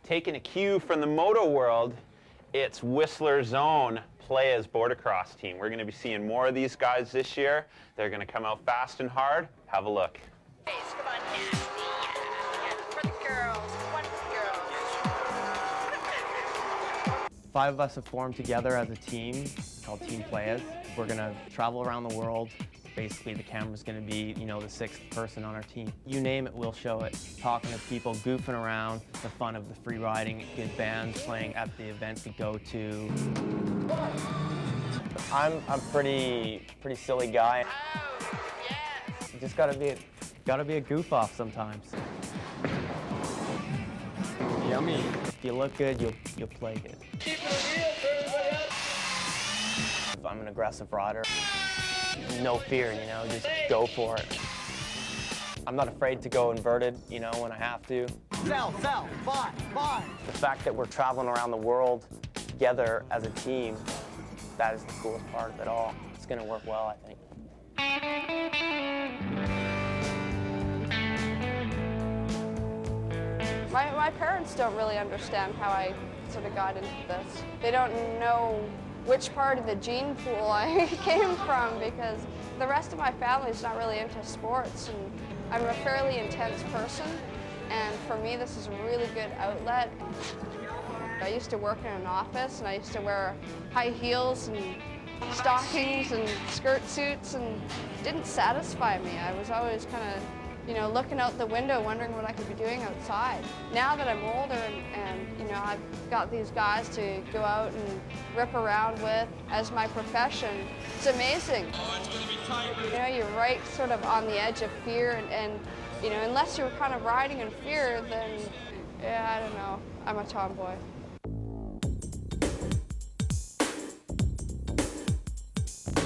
Taking a cue from the moto world, it's Whistler's own Playas Bordercross team. We're going to be seeing more of these guys this year. They're going to come out fast and hard. Have a look. Come on, yeah, for the girls, one for the girls. 5 of us have formed together as a team called Team Playas. We're gonna travel around the world. Basically, the camera's gonna be, the 6th person on our team. You name it, we'll show it. Talking to people, goofing around, the fun of the free riding, good bands playing at the events we go to. I'm a pretty silly guy. Oh, yes. You just gotta be a goof off sometimes. Yummy. If you look good, you'll play good. I'm an aggressive rider. No fear, just go for it. I'm not afraid to go inverted, when I have to. Sell, buy. The fact that we're traveling around the world together as a team, that is the coolest part of it all. It's gonna work well, I think. My parents don't really understand how I sort of got into this. They don't know which part of the gene pool I came from because the rest of my family is not really into sports, and I'm a fairly intense person, and for me this is a really good outlet. I used to work in an office and I used to wear high heels and stockings and skirt suits, and it didn't satisfy me. I was always kind of looking out the window, wondering what I could be doing outside. Now that I'm older and I've got these guys to go out and rip around with as my profession, it's amazing. You're right sort of on the edge of fear, and unless you're kind of riding in fear, then, yeah, I don't know, I'm a tomboy.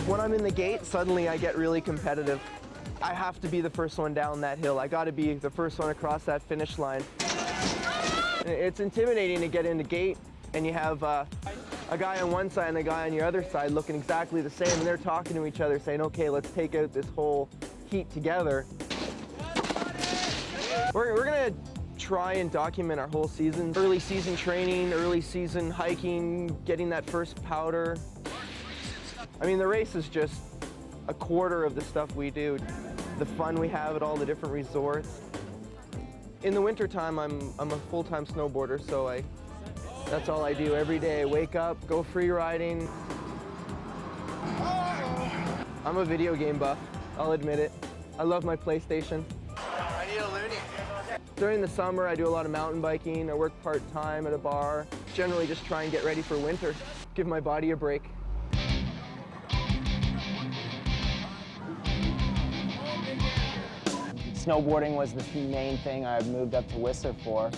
When I'm in the gate, suddenly I get really competitive. I have to be the first one down that hill. I gotta be the first one across that finish line. It's intimidating to get in the gate and you have a guy on one side and a guy on your other side looking exactly the same, and they're talking to each other saying, okay, let's take out this whole heat together. We're gonna try and document our whole season. Early season training, early season hiking, getting that first powder. I mean, the race is just a quarter of the stuff we do. The fun we have at all the different resorts. In the wintertime, I'm a full-time snowboarder, so that's all I do every day. I wake up, go free riding. I'm a video game buff, I'll admit it. I love my PlayStation. I need a loonie. During the summer, I do a lot of mountain biking. I work part-time at a bar. Generally just try and get ready for winter, give my body a break. Snowboarding was the main thing I moved up to Whistler for.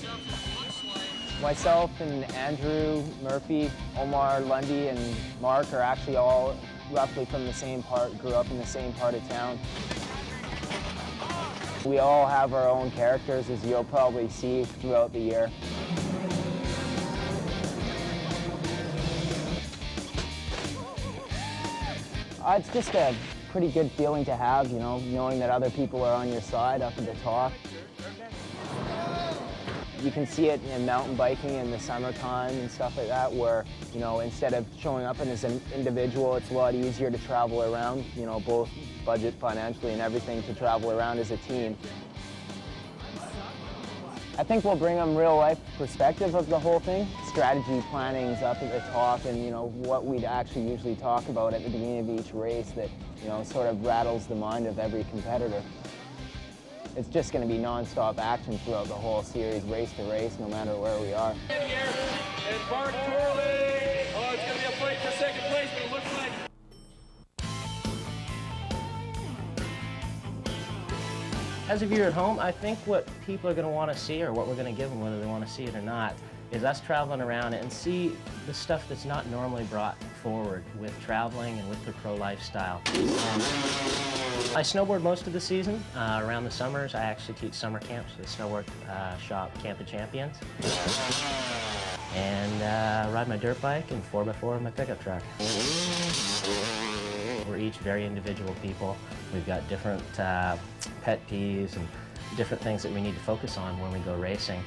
Myself and Andrew, Murphy, Omar, Lundy, and Mark are actually all roughly from the same part, grew up in the same part of town. We all have our own characters, as you'll probably see throughout the year. It's just a pretty good feeling to have, knowing that other people are on your side up at the top. You can see it in mountain biking in the summertime and stuff like that, where, instead of showing up as an individual, it's a lot easier to travel around, both budget financially and everything, to travel around as a team. I think we'll bring them real life perspective of the whole thing. Strategy planning's up at the top, and what we'd actually usually talk about at the beginning of each race that sort of rattles the mind of every competitor. It's just going to be non-stop action throughout the whole series, race to race, no matter where we are. And Mark Torley. Oh, it's going to be a fight for second place, but it looks like. As a viewer at home, I think what people are going to want to see, or what we're going to give them, whether they want to see it or not, is us traveling around and see the stuff that's not normally brought forward with traveling and with the pro lifestyle. I snowboard most of the season. Around the summers, I actually teach summer camps at the snowboard shop, Camp of Champions. And ride my dirt bike and 4x4 in my pickup truck. We're each very individual people. We've got different pet peeves and different things that we need to focus on when we go racing.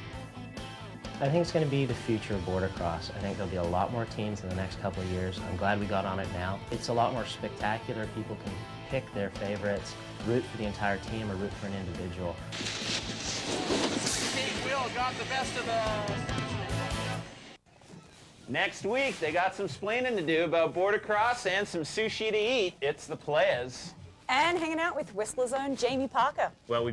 I think it's going to be the future of border cross. I think there'll be a lot more teams in the next couple of years. I'm glad we got on it now. It's a lot more spectacular. People can pick their favorites, root for the entire team, or root for an individual. Will got the best of the... Next week, they got some splaining to do about border cross and some sushi to eat. It's the players. And hanging out with Whistler's own Jamie Parker. Well, we